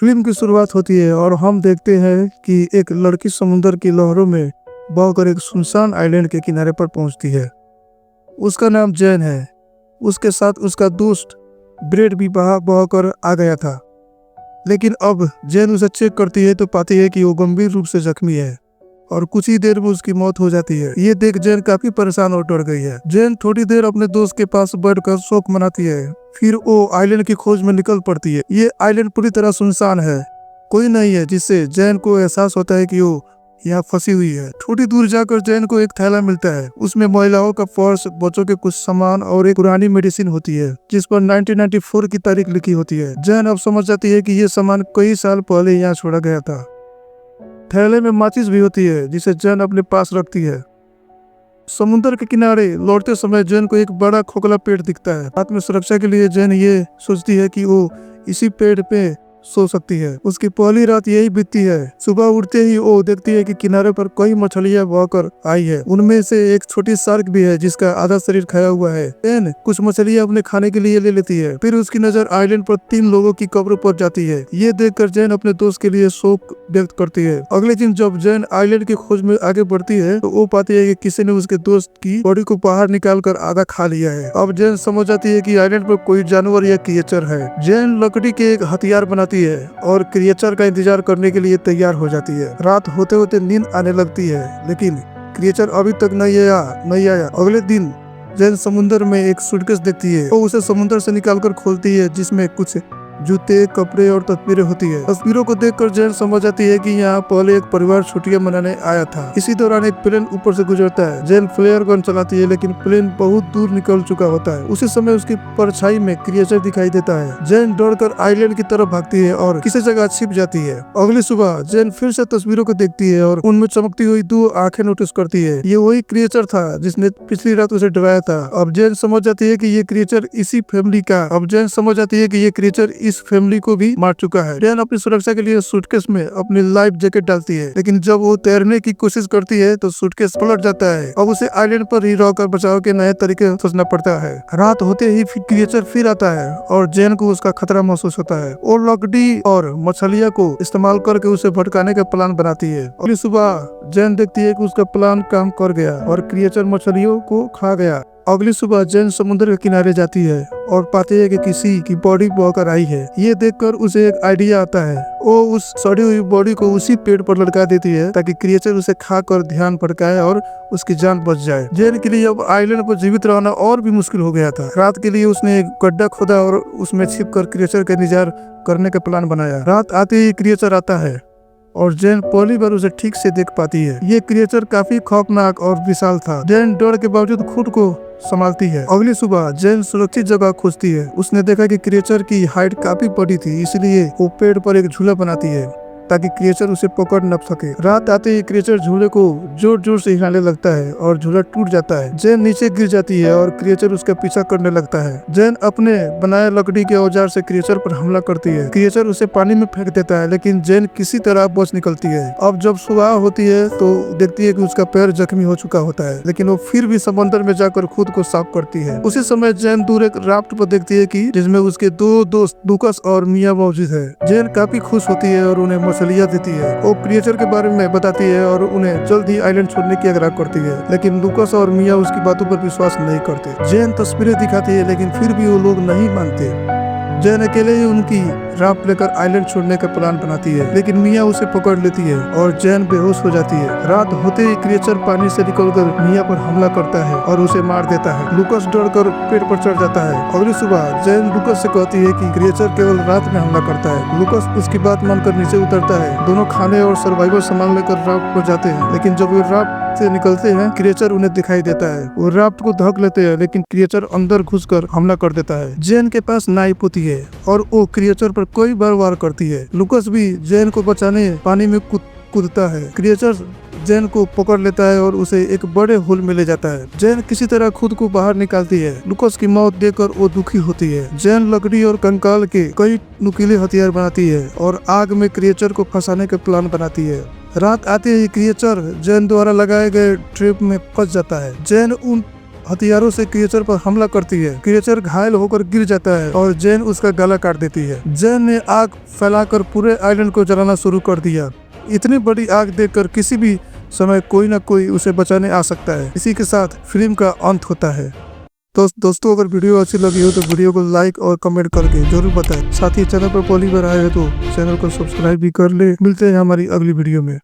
Film की शुरुआत होती है और हम देखते हैं कि एक लड़की समुद्र की लहरों में बहकर एक सुनसान आइलैंड के किनारे पर पहुंचती है। उसका नाम जैन है। उसके साथ उसका दोस्त ब्रेड भी बहकर आ गया था। लेकिन अब जैन उसे चेक करती है तो पाती है कि वो गंभीर रूप से जख्मी है और कुछ ही देर में उसकी मौत हो जाती है। ये देख जैन काफी परेशान और डर गई है। जैन थोड़ी देर अपने दोस्त के पास बैठकर शोक मनाती है। फिर वो आइलैंड की खोज में निकल पड़ती है। ये आइलैंड पूरी तरह सुनसान है, कोई नहीं है, जिससे जैन को एहसास होता है कि वो यहाँ फंसी हुई है। थोड़ी दूर जाकर जैन को एक थैला मिलता है। उसमें महिलाओं का पर्स, बच्चों के कुछ सामान और एक पुरानी मेडिसिन होती है जिस पर 1994 की तारीख लिखी होती है। जैन अब समझ जाती है कि ये सामान कई साल पहले यहाँ छोड़ा गया था। थैले में माचिस भी होती है जिसे जैन अपने पास रखती है। समुद्र के किनारे लौटते समय जैन को एक बड़ा खोखला पेड़ दिखता है। रात में सुरक्षा के लिए जैन ये सोचती है कि वो इसी पेड़ पे सो सकती है। उसकी पहली रात यही बीतती है। सुबह उठते ही वो देखती है कि किनारे पर कई मछलियां बहकर आई है। उनमें से एक छोटी शार्क भी है जिसका आधा शरीर खाया हुआ है। जैन कुछ मछलियां अपने खाने के लिए ले लेती है। फिर उसकी नजर आइलैंड पर 3 लोगों की कब्र पर जाती है। ये देखकर जैन अपने दोस्त के लिए शोक व्यक्त करती है। अगले दिन जब जैन आइलैंड की खोज में आगे बढ़ती है तो वो पाती है कि किसी ने उसके दोस्त की बॉडी को बाहर निकाल कर आधा खा लिया है। अब जैन समझ जाती है कि आइलैंड पर कोई जानवर या क्रिएचर है। जैन लकड़ी के एक हथियार बनाती है और क्रिएचर का इंतजार करने के लिए तैयार हो जाती है। रात होते होते नींद आने लगती है लेकिन क्रिएचर अभी तक नहीं आया। अगले दिन जैन समुद्र में एक सूटकेस देखती है। वो उसे समुद्र से निकालकर खोलती है जिसमें कुछ जूते, कपड़े और तस्वीरें होती है। तस्वीरों को देखकर जैन समझ जाती है कि यहाँ पहले एक परिवार छुट्टियां मनाने आया था। इसी दौरान एक प्लेन ऊपर से गुजरता है। जैन फ्लेयर गन चलाती है लेकिन प्लेन बहुत दूर निकल चुका होता है। उसी समय उसकी परछाई में क्रिएचर दिखाई देता है। जैन दौड़कर आइलैंड की तरफ भागती है और किसी जगह छिप जाती है। अगली सुबह जैन फिर से तस्वीरों को देखती है और उनमें चमकती हुई 2 आंखें नोटिस करती है। ये वही क्रिएचर था जिसने पिछली रात उसे डराया था। अब जैन समझ जाती है कि ये क्रिएचर इस फैमिली को भी मार चुका है। जैन अपनी सुरक्षा के लिए सूटकेस में अपनी लाइफ जैकेट डालती है लेकिन जब वो तैरने की कोशिश करती है तो सूटकेस पलट जाता है। अब उसे आइलैंड पर ही रहकर बचाव के नए तरीके सोचना पड़ता है। रात होते ही क्रिएचर फिर आता है और जैन को उसका खतरा महसूस होता है। वो लकड़ी और मछलियां को इस्तेमाल करके उसे भटकाने का प्लान बनाती है। अगली सुबह जैन देखती है कि उसका प्लान काम कर गया और क्रिएचर मछलियों को खा गया। अगली सुबह जैन समुद्र के किनारे जाती है और पाती है कि किसी की बॉडी बहकर आई है। ये देखकर उसे एक आइडिया आता है। वो उस सड़ी हुई बॉडी को उसी पेड़ पर लटका देती है ताकि क्रिएचर उसे खाकर ध्यान भटकाए और उसकी जान बच जाए। जैन के लिए अब आइलैंड पर जीवित रहना और भी मुश्किल हो गया था। रात के लिए उसने एक गड्ढा खोदा और उसमें छिपकर क्रिएचर का इंतजार करने का प्लान बनाया। रात आते ही क्रिएचर आता है और जैन पहली बार उसे ठीक से देख पाती है। ये क्रिएचर काफी खौफनाक और विशाल था। जैन डर के बावजूद खुद को संभालती है। अगली सुबह जैन सुरक्षित जगह खोजती है। उसने देखा कि क्रिएचर की हाइट काफी बड़ी थी, इसलिए वो पेड़ पर एक झूला बनाती है ताकि क्रिएचर उसे पकड़ न सके। रात आते ही क्रिएचर झूले को जोर जोर से हिलाने लगता है और झूला टूट जाता है। जैन नीचे गिर जाती है और क्रिएचर उसका पीछा करने लगता है। जैन अपने बनाए लकड़ी के औजार से क्रिएचर पर हमला करती है। क्रिएचर उसे पानी में फेंक देता है लेकिन जैन किसी तरह बच निकलती है। अब जब सुबह होती है तो देखती है कि उसका पैर जख्मी हो चुका होता है लेकिन वो फिर भी समंदर में जाकर खुद को साफ करती है। उसी समय जैन दूर एक राफ्ट पर देखती है कि जिसमें उसके 2 दोस्त लूकस और मिया मौजूद है। जैन काफी खुश होती है और उन्हें मछलियां देती है। वो क्रिएचर के बारे में बताती है और उन्हें जल्द ही आइलैंड छोड़ने की आग्रह करती है लेकिन लूकस और मिया उसकी बातों पर विश्वास नहीं करते। जैन तस्वीरें दिखाती है लेकिन फिर भी वो लोग नहीं मानते। जैन अकेले ही उनकी राफ्ट लेकर आइलैंड छोड़ने का प्लान बनाती है लेकिन मिया उसे पकड़ लेती है और जैन बेहोश हो जाती है। रात होते ही क्रिएचर पानी से निकलकर मिया पर हमला करता है और उसे मार देता है। लूकस डरकर पेड़ पर चढ़ जाता है। अगली सुबह जैन लूकस से कहती है कि क्रिएचर केवल रात में हमला करता है। लूकस उसकी बात मानकर नीचे उतरता है। दोनों खाने और सर्वाइवल सामान लेकर राफ्ट पर जाते हैं लेकिन जब वे राफ्ट से निकलते हैं क्रिएचर उन्हें दिखाई देता है। वो राफ्ट को धक लेते हैं लेकिन क्रिएचर अंदर घुसकर हमला कर देता है। जैन के पास नाइफ होती है और वो क्रिएचर पर कई बार वार करती है। लूकस भी जैन को बचाने पानी में कूदता है। क्रिएचर जैन को पकड़ लेता है और उसे एक बड़े होल में ले जाता है। जैन किसी तरह खुद को बाहर निकालती है। लूकस की मौत देखकर वो दुखी होती है। जैन लकड़ी और कंकाल के कई नुकीले हथियार बनाती है और आग में क्रिएचर को फंसाने का प्लान बनाती है। रात आते ही क्रिएचर जैन द्वारा लगाए गए ट्रैप में फंस जाता है। जैन उन हथियारों से क्रिएचर पर हमला करती है। क्रिएचर घायल होकर गिर जाता है और जेन उसका गला काट देती है। जेन ने आग फैलाकर पूरे आइलैंड को जलाना शुरू कर दिया। इतनी बड़ी आग देखकर किसी भी समय कोई ना कोई उसे बचाने आ सकता है। इसी के साथ फिल्म का अंत होता है। तो दोस्तों, अगर वीडियो अच्छी लगी हो तो वीडियो को लाइक और कमेंट करके जरूर बताएं। साथ ही चैनल पर पहली बार आए हो तो चैनल को सब्सक्राइब भी कर ले। मिलते हैं हमारी अगली वीडियो में।